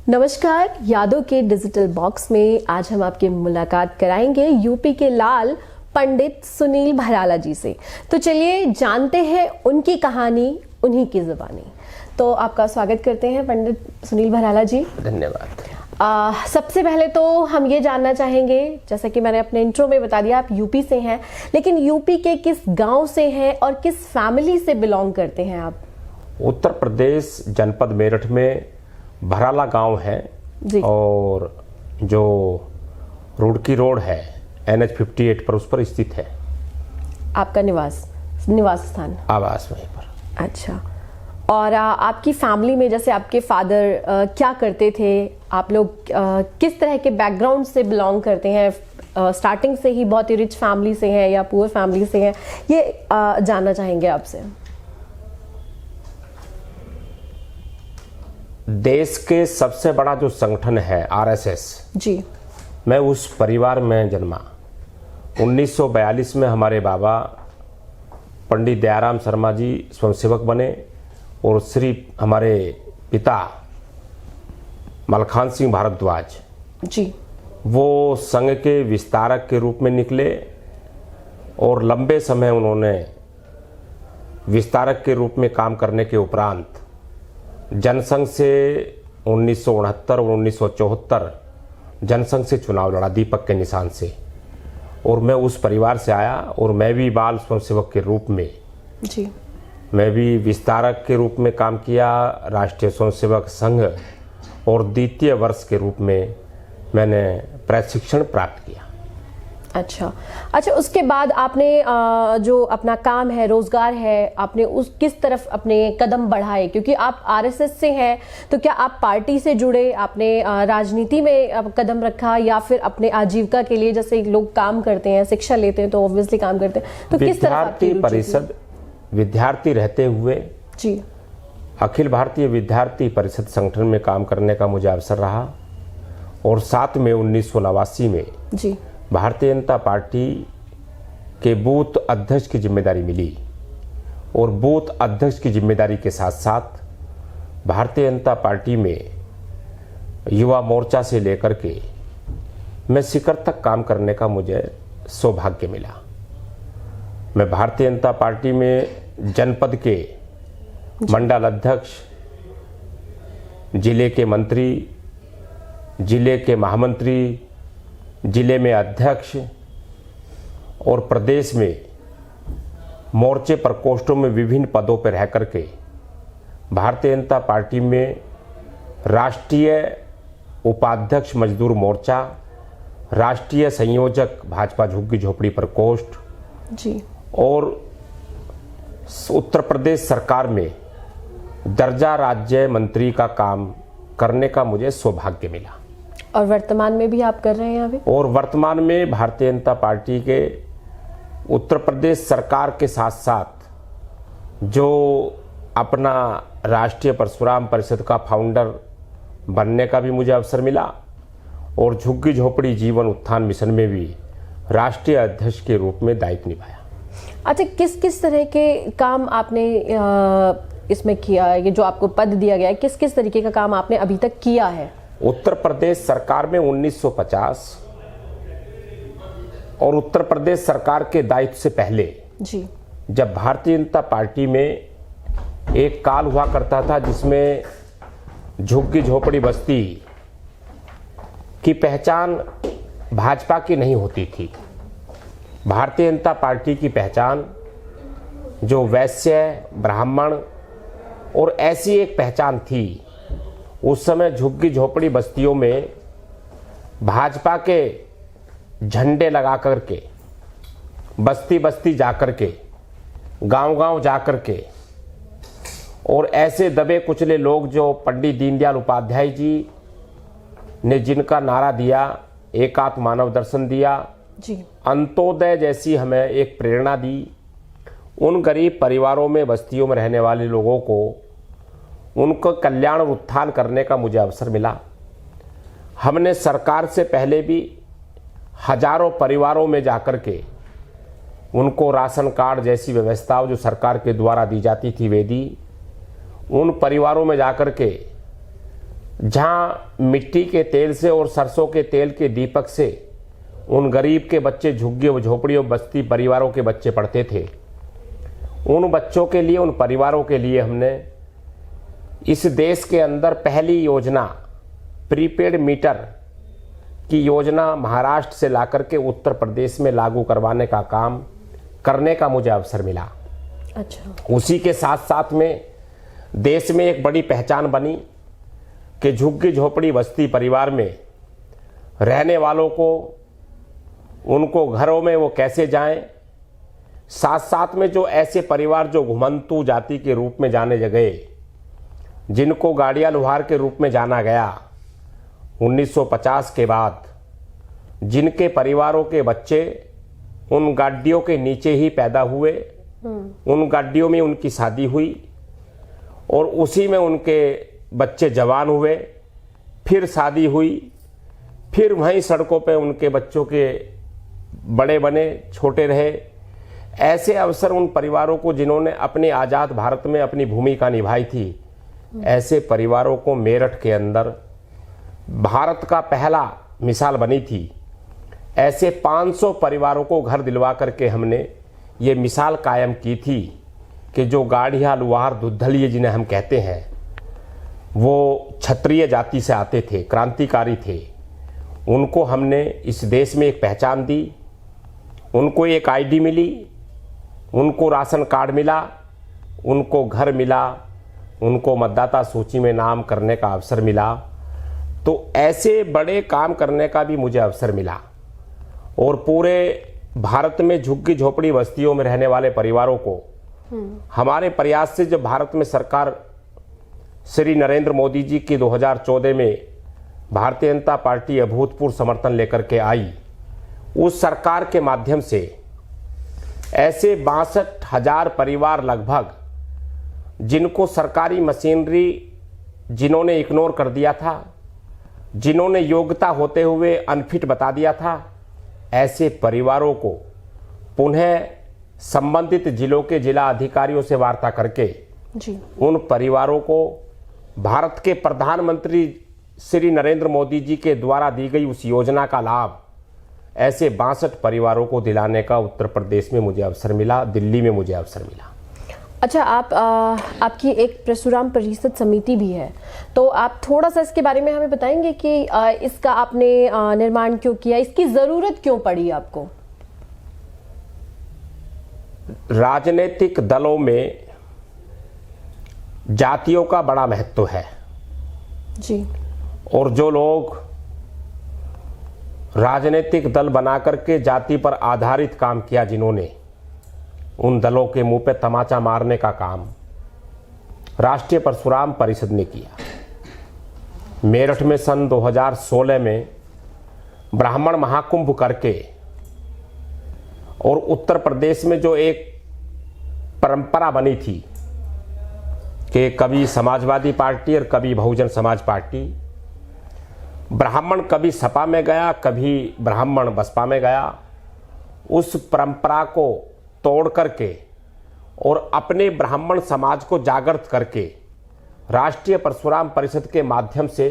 नमस्कार, यादों के डिजिटल बॉक्स में आज हम आपकी मुलाकात कराएंगे यूपी के लाल पंडित सुनील भराला जी से। तो चलिए जानते हैं उनकी कहानी उन्हीं की जुबानी। तो आपका स्वागत करते हैं पंडित सुनील भराला जी। धन्यवाद। सबसे पहले तो हम ये जानना चाहेंगे, जैसा कि मैंने अपने इंट्रो में बता दिया आप यूपी से हैं, लेकिन यूपी के किस गांव से हैं और किस फैमिली से बिलोंग करते हैं आप? उत्तर प्रदेश जनपद मेरठ में भराला गांव है जी। और जो रुड़की रोड है NH 58 पर, उस पर स्थित है आपका निवास स्थान, आवास वहीं पर। अच्छा। और आपकी फैमिली में जैसे आपके फादर क्या करते थे, आप लोग किस तरह के बैकग्राउंड से बिलोंग करते हैं? स्टार्टिंग से ही बहुत ही रिच फैमिली से हैं या पुअर फैमिली से हैं, ये जानना चाहेंगे आपसे। देश के सबसे बड़ा जो संगठन है RSS जी, मैं उस परिवार में जन्मा। 1942 में हमारे बाबा पंडित दयाराम शर्मा जी स्वयंसेवक बने और श्री हमारे पिता मलखान सिंह भारद्वाज जी, वो संघ के विस्तारक के रूप में निकले और लंबे समय उन्होंने विस्तारक के रूप में काम करने के उपरांत जनसंघ से 1969 और 1974 जनसंघ से चुनाव लड़ा दीपक के निशान से, और मैं उस परिवार से आया और मैं भी बाल स्वयंसेवक के रूप में जी, मैं भी विस्तारक के रूप में काम किया। राष्ट्रीय स्वयंसेवक संघ और द्वितीय वर्ष के रूप में मैंने प्रशिक्षण प्राप्त किया। अच्छा, उसके बाद आपने जो अपना काम है, रोजगार है, आपने उस किस तरफ अपने कदम बढ़ाए? क्योंकि आप RSS से हैं, तो क्या आप पार्टी से जुड़े, आपने राजनीति में कदम रखा या फिर अपने आजीविका के लिए, जैसे लोग काम करते हैं, शिक्षा लेते हैं तो ऑब्वियसली काम करते हैं, तो किस तरफ आपकी रुचि थी? परिषद विद्यार्थी रहते हुए जी, अखिल भारतीय विद्यार्थी परिषद संगठन में काम करने का मुझे अवसर रहा और साथ में 1989 में जी, भारतीय जनता पार्टी के बूथ अध्यक्ष की जिम्मेदारी मिली और बूथ अध्यक्ष की जिम्मेदारी के साथ साथ भारतीय जनता पार्टी में युवा मोर्चा से लेकर के मैं शिखर तक काम करने का मुझे सौभाग्य मिला। मैं भारतीय जनता पार्टी में जनपद के मंडल अध्यक्ष, जिले के मंत्री, जिले के महामंत्री, जिले में अध्यक्ष और प्रदेश में मोर्चे प्रकोष्ठों में विभिन्न पदों पर रह करके भारतीय जनता पार्टी में राष्ट्रीय उपाध्यक्ष मजदूर मोर्चा, राष्ट्रीय संयोजक भाजपा झुग्गी झोपड़ी प्रकोष्ठ जी, और उत्तर प्रदेश सरकार में दर्जा राज्य मंत्री का काम करने का मुझे सौभाग्य मिला। और वर्तमान में भी आप कर रहे हैं अभी? और वर्तमान में भारतीय जनता पार्टी के उत्तर प्रदेश सरकार के साथ साथ जो अपना राष्ट्रीय परशुराम परिषद का फाउंडर बनने का भी मुझे अवसर मिला और झुग्गी झोपड़ी जीवन उत्थान मिशन में भी राष्ट्रीय अध्यक्ष के रूप में दायित्व निभाया। अच्छा, किस किस तरह के काम आपने इसमें किया? ये जो आपको पद दिया गया है, किस किस तरीके का काम आपने अभी तक किया है? उत्तर प्रदेश सरकार में 1950 और उत्तर प्रदेश सरकार के दायित्व से पहले जी, जब भारतीय जनता पार्टी में एक काल हुआ करता था जिसमें झुग्गी झोपड़ी बस्ती की पहचान भाजपा की नहीं होती थी। भारतीय जनता पार्टी की पहचान जो वैश्य, ब्राह्मण और ऐसी एक पहचान थी, उस समय झुग्गी झोपड़ी बस्तियों में भाजपा के झंडे लगा करके बस्ती बस्ती जाकर के, गांव गांव जाकर के, और ऐसे दबे कुचले लोग जो पंडित दीनदयाल उपाध्याय जी ने जिनका नारा दिया, एकात्म मानव दर्शन दिया जी, अंत्योदय जैसी हमें एक प्रेरणा दी, उन गरीब परिवारों में बस्तियों में रहने वाले लोगों को उनको कल्याण और उत्थान करने का मुझे अवसर मिला। हमने सरकार से पहले भी हजारों परिवारों में जाकर के उनको राशन कार्ड जैसी व्यवस्थाओं जो सरकार के द्वारा दी जाती थी वे दी। उन परिवारों में जाकर के जहां मिट्टी के तेल से और सरसों के तेल के दीपक से उन गरीब के बच्चे, झुग्गी झोपड़ियों बस्ती परिवारों के बच्चे पढ़ते थे, उन बच्चों के लिए, उन परिवारों के लिए हमने इस देश के अंदर पहली योजना प्रीपेड मीटर की योजना महाराष्ट्र से लाकर के उत्तर प्रदेश में लागू करवाने का काम करने का मुझे अवसर मिला। अच्छा। उसी के साथ साथ में देश में एक बड़ी पहचान बनी कि झुग्गी झोपड़ी बस्ती परिवार में रहने वालों को, उनको घरों में वो कैसे जाएं, साथ साथ में जो ऐसे परिवार जो घुमंतू जाति के रूप में जाने गए, जिनको गाड़िया लुहार के रूप में जाना गया 1950 के बाद, जिनके परिवारों के बच्चे उन गाड़ियों के नीचे ही पैदा हुए, उन गाड़ियों में उनकी शादी हुई और उसी में उनके बच्चे जवान हुए, फिर शादी हुई, फिर वहीं सड़कों पे उनके बच्चों के बड़े बने, छोटे रहे। ऐसे अवसर उन परिवारों को जिन्होंने अपने आज़ाद भारत में अपनी भूमिका निभाई थी, ऐसे परिवारों को मेरठ के अंदर भारत का पहला मिसाल बनी थी। ऐसे 500 परिवारों को घर दिलवा करके हमने ये मिसाल कायम की थी कि जो गाड़िया लुहार दुद्धलिए जिन्हें हम कहते हैं, वो क्षत्रिय जाति से आते थे, क्रांतिकारी थे, उनको हमने इस देश में एक पहचान दी, उनको एक आईडी मिली, उनको राशन कार्ड मिला, उनको घर मिला, उनको मतदाता सूची में नाम करने का अवसर मिला। तो ऐसे बड़े काम करने का भी मुझे अवसर मिला और पूरे भारत में झुग्गी झोपड़ी बस्तियों में रहने वाले परिवारों को हमारे प्रयास से, जब भारत में सरकार श्री नरेंद्र मोदी जी की 2014 में भारतीय जनता पार्टी अभूतपूर्व समर्थन लेकर के आई, उस सरकार के माध्यम से ऐसे 62,000 परिवार लगभग, जिनको सरकारी मशीनरी जिन्होंने इग्नोर कर दिया था, जिन्होंने योग्यता होते हुए अनफिट बता दिया था, ऐसे परिवारों को पुनः संबंधित जिलों के जिला अधिकारियों से वार्ता करके जी, उन परिवारों को भारत के प्रधानमंत्री श्री नरेंद्र मोदी जी के द्वारा दी गई उस योजना का लाभ ऐसे 62 परिवारों को दिलाने का उत्तर प्रदेश में मुझे अवसर मिला, दिल्ली में मुझे अवसर मिला। अच्छा, आपकी एक परशुराम परिषद समिति भी है, तो आप थोड़ा सा इसके बारे में हमें बताएंगे कि इसका आपने निर्माण क्यों किया, इसकी जरूरत क्यों पड़ी आपको? राजनीतिक दलों में जातियों का बड़ा महत्व है जी, और जो लोग राजनीतिक दल बनाकर के जाति पर आधारित काम किया, जिन्होंने उन दलों के मुंह पे तमाचा मारने का काम राष्ट्रीय परशुराम परिषद ने किया। मेरठ में सन 2016 में ब्राह्मण महाकुंभ करके और उत्तर प्रदेश में जो एक परंपरा बनी थी कि कभी समाजवादी पार्टी और कभी बहुजन समाज पार्टी, ब्राह्मण कभी सपा में गया, कभी ब्राह्मण बसपा में गया, उस परंपरा को तोड़ करके और अपने ब्राह्मण समाज को जागृत करके राष्ट्रीय परशुराम परिषद के माध्यम से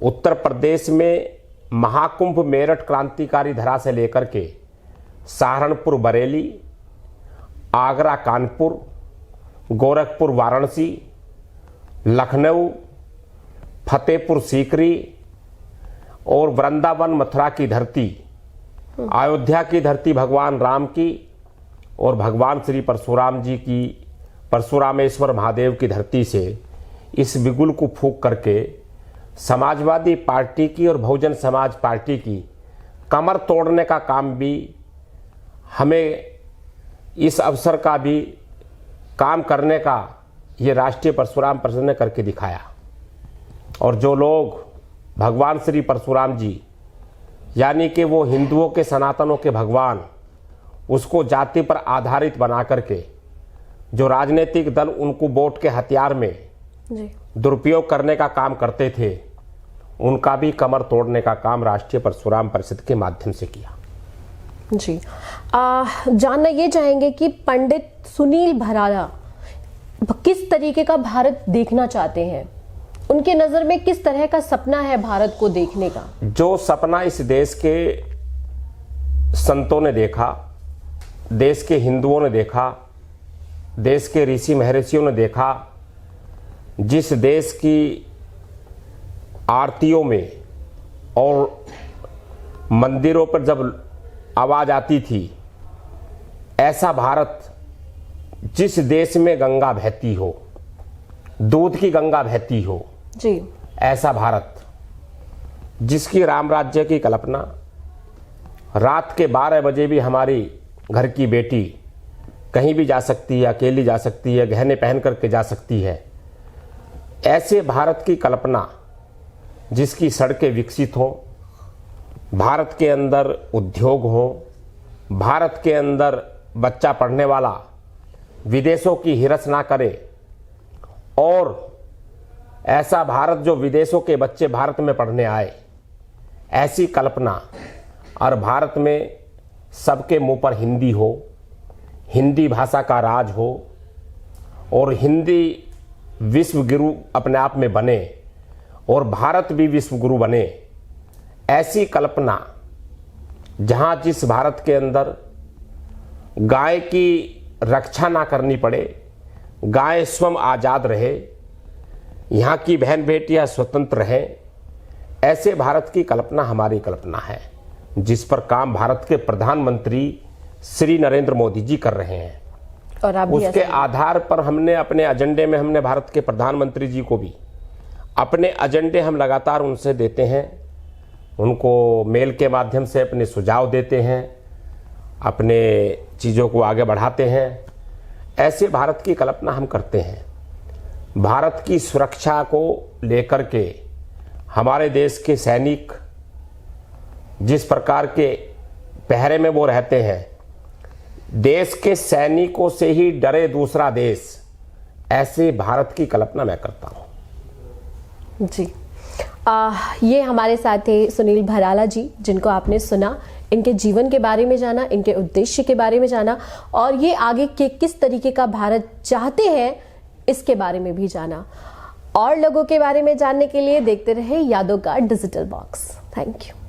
उत्तर प्रदेश में महाकुंभ मेरठ क्रांतिकारी धरा से लेकर के सहारनपुर बरेली, आगरा कानपुर, गोरखपुर वाराणसी, लखनऊ, फतेहपुर सीकरी और वृंदावन मथुरा की धरती, अयोध्या की धरती भगवान राम की और भगवान श्री परशुराम जी की, परशुरामेश्वर महादेव की धरती से इस बिगुल को फूंक करके समाजवादी पार्टी की और बहुजन समाज पार्टी की कमर तोड़ने का काम भी हमें, इस अवसर का भी काम करने का ये राष्ट्रीय परशुराम परिषद ने करके दिखाया। और जो लोग भगवान श्री परशुराम जी, यानी कि वो हिंदुओं के, सनातनों के भगवान, उसको जाति पर आधारित बना करके जो राजनीतिक दल उनको वोट के हथियार में दुरुपयोग करने का काम करते थे, उनका भी कमर तोड़ने का काम राष्ट्रीय परशुराम परिषद के माध्यम से किया। जी, जानना ये चाहेंगे कि पंडित सुनील भराड़ा किस तरीके का भारत देखना चाहते हैं, उनके नजर में किस तरह का सपना है भारत को देखने का? जो सपना इस देश के संतों ने देखा, देश के हिंदुओं ने देखा, देश के ऋषि महर्षियों ने देखा, जिस देश की आरतियों में और मंदिरों पर जब आवाज आती थी, ऐसा भारत जिस देश में गंगा बहती हो, दूध की गंगा बहती हो जी, ऐसा भारत जिसकी राम राज्य की कल्पना, रात के 12 बजे भी हमारी घर की बेटी कहीं भी जा सकती है, अकेली जा सकती है, गहने पहन करके जा सकती है, ऐसे भारत की कल्पना जिसकी सड़कें विकसित हों, भारत के अंदर उद्योग हो, भारत के अंदर बच्चा पढ़ने वाला विदेशों की हिरस ना करे, और ऐसा भारत जो विदेशों के बच्चे भारत में पढ़ने आए, ऐसी कल्पना, और भारत में सबके मुंह पर हिंदी हो, हिंदी भाषा का राज हो, और हिंदी विश्व गुरु अपने आप में बने और भारत भी विश्व गुरु बने, ऐसी कल्पना जहां जिस भारत के अंदर गाय की रक्षा ना करनी पड़े, गाय स्वयं आज़ाद रहे, यहाँ की बहन बेटियां स्वतंत्र रहें, ऐसे भारत की कल्पना हमारी कल्पना है, जिस पर काम भारत के प्रधानमंत्री श्री नरेंद्र मोदी जी कर रहे हैं। और आप उसके आधार पर हमने अपने एजेंडे में, हमने भारत के प्रधानमंत्री जी को भी अपने एजेंडे हम लगातार उनसे देते हैं, उनको मेल के माध्यम से अपने सुझाव देते हैं, अपने चीज़ों को आगे बढ़ाते हैं। ऐसे भारत की कल्पना हम करते हैं। भारत की सुरक्षा को लेकर के हमारे देश के सैनिक जिस प्रकार के पहरे में वो रहते हैं, देश के सैनिकों से ही डरे दूसरा देश, ऐसे भारत की कल्पना मैं करता हूँ। जी, ये हमारे साथ थे सुनील भराला जी, जिनको आपने सुना, इनके जीवन के बारे में जाना, इनके उद्देश्य के बारे में जाना, और ये आगे के किस तरीके का भारत चाहते हैं इसके बारे में भी जाना। और लोगों के बारे में जानने के लिए देखते रहे यादों का डिजिटल बॉक्स। Thank you.